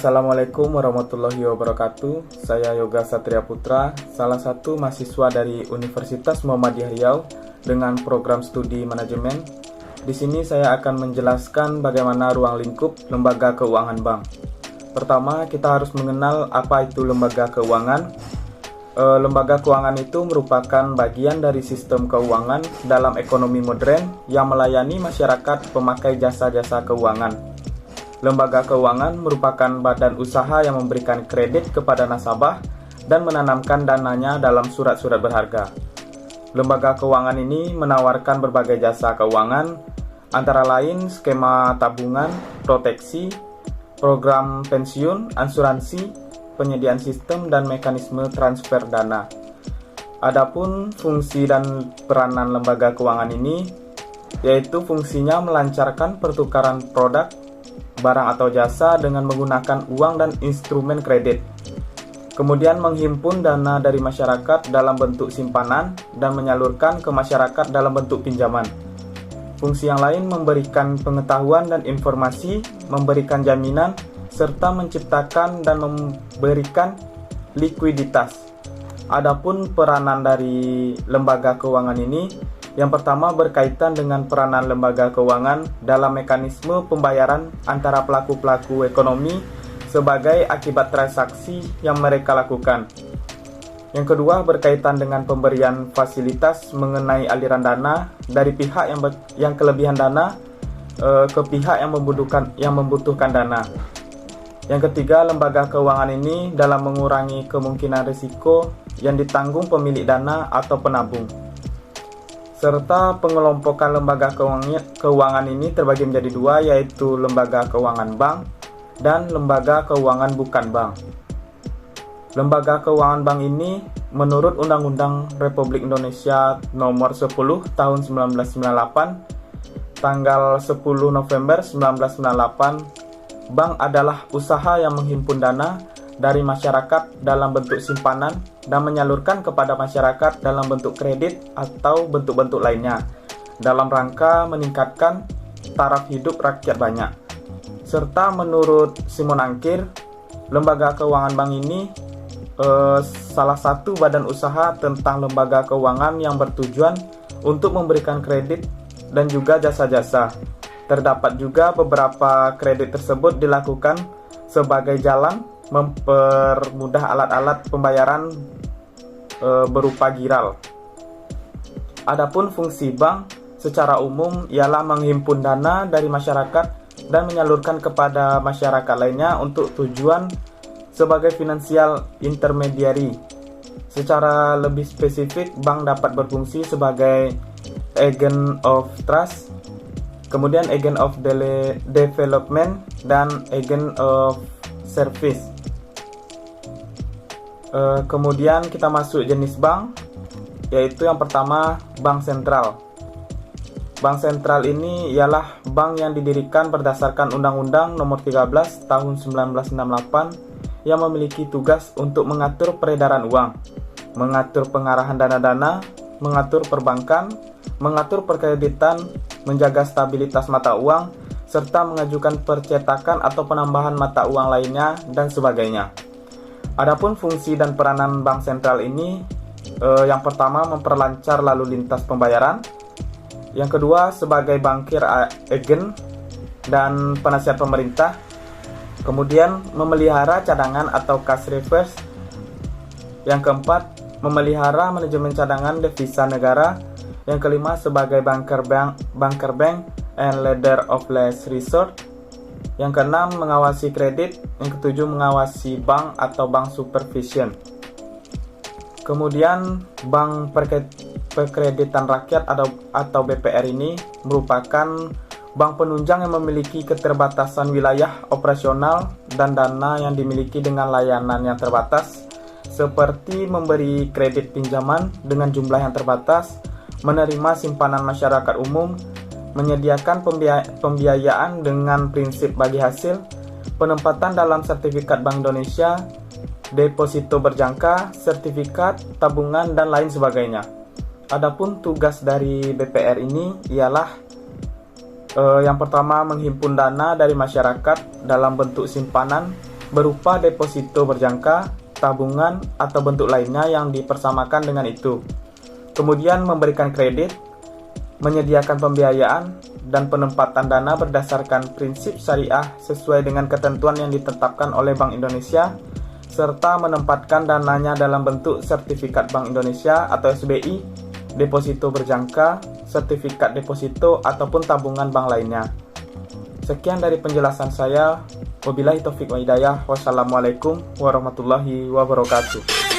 Assalamualaikum warahmatullahi wabarakatuh. Saya Yoga Satria Putra, salah satu mahasiswa dari Universitas Muhammadiyah Riau dengan program studi manajemen. Di sini saya akan menjelaskan bagaimana ruang lingkup lembaga keuangan bank. Pertama, kita harus mengenal apa itu lembaga keuangan. Lembaga keuangan itu merupakan bagian dari sistem keuangan dalam ekonomi modern yang melayani masyarakat pemakai jasa-jasa keuangan. Lembaga keuangan merupakan badan usaha yang memberikan kredit kepada nasabah dan menanamkan dananya dalam surat-surat berharga. Lembaga keuangan ini menawarkan berbagai jasa keuangan, antara lain skema tabungan, proteksi, program pensiun, asuransi, penyediaan sistem, dan mekanisme transfer dana. Adapun fungsi dan peranan lembaga keuangan ini, yaitu fungsinya melancarkan pertukaran produk, barang atau jasa dengan menggunakan uang dan instrumen kredit. Kemudian menghimpun dana dari masyarakat dalam bentuk simpanan dan menyalurkan ke masyarakat dalam bentuk pinjaman. Fungsi yang lain memberikan pengetahuan dan informasi, memberikan jaminan, serta menciptakan dan memberikan likuiditas. Adapun peranan dari lembaga keuangan ini, yang pertama berkaitan dengan peranan lembaga keuangan dalam mekanisme pembayaran antara pelaku-pelaku ekonomi sebagai akibat transaksi yang mereka lakukan. Yang kedua berkaitan dengan pemberian fasilitas mengenai aliran dana dari pihak yang kelebihan dana ke pihak yang membutuhkan dana. Yang ketiga, lembaga keuangan ini dalam mengurangi kemungkinan risiko yang ditanggung pemilik dana atau penabung. Serta pengelompokan lembaga keuangan ini terbagi menjadi dua, yaitu lembaga keuangan bank dan lembaga keuangan bukan bank. Lembaga keuangan bank ini menurut Undang-Undang Republik Indonesia Nomor 10 Tahun 1998, tanggal 10 November 1998, bank adalah usaha yang menghimpun dana dari masyarakat dalam bentuk simpanan dan menyalurkan kepada masyarakat dalam bentuk kredit atau bentuk-bentuk lainnya dalam rangka meningkatkan taraf hidup rakyat banyak. Serta menurut Simon Angkir, lembaga keuangan bank ini salah satu badan usaha tentang lembaga keuangan yang bertujuan untuk memberikan kredit dan juga jasa-jasa. Terdapat juga beberapa kredit tersebut dilakukan sebagai jalan mempermudah alat-alat pembayaran berupa giral. Adapun fungsi bank secara umum ialah menghimpun dana dari masyarakat dan menyalurkan kepada masyarakat lainnya untuk tujuan sebagai financial intermediary. Secara lebih spesifik, bank dapat berfungsi sebagai agent of trust, kemudian agent of development, dan agent of service. Kemudian kita masuk jenis bank, yaitu yang pertama bank sentral. Bank sentral ini ialah bank yang didirikan berdasarkan Undang-Undang Nomor 13 Tahun 1968 yang memiliki tugas untuk mengatur peredaran uang, mengatur pengarahan dana-dana, mengatur perbankan, mengatur perkreditan, menjaga stabilitas mata uang, serta mengajukan percetakan atau penambahan mata uang lainnya, dan sebagainya. Adapun fungsi dan peranan bank sentral ini, yang pertama memperlancar lalu lintas pembayaran, yang kedua sebagai bankir agen dan penasihat pemerintah, kemudian memelihara cadangan atau cash reserves, yang keempat memelihara manajemen cadangan devisa negara, yang kelima sebagai banker bank and lender of last resort, yang keenam mengawasi kredit, yang ketujuh mengawasi bank atau bank supervision. Kemudian bank perkreditan rakyat atau BPR ini merupakan bank penunjang yang memiliki keterbatasan wilayah operasional dan dana yang dimiliki dengan layanan yang terbatas, seperti memberi kredit pinjaman dengan jumlah yang terbatas, menerima simpanan masyarakat umum, menyediakan pembiayaan dengan prinsip bagi hasil, penempatan dalam sertifikat Bank Indonesia, deposito berjangka, sertifikat, tabungan, dan lain sebagainya. Adapun tugas dari BPR ini ialah yang pertama menghimpun dana dari masyarakat dalam bentuk simpanan berupa deposito berjangka, tabungan, atau bentuk lainnya yang dipersamakan dengan itu. Kemudian memberikan kredit, menyediakan pembiayaan, dan penempatan dana berdasarkan prinsip syariah sesuai dengan ketentuan yang ditetapkan oleh Bank Indonesia, serta menempatkan dananya dalam bentuk sertifikat Bank Indonesia atau SBI, deposito berjangka, sertifikat deposito, ataupun tabungan bank lainnya. Sekian dari penjelasan saya. Wabillahi taufiq wa hidayah. Wassalamualaikum warahmatullahi wabarakatuh.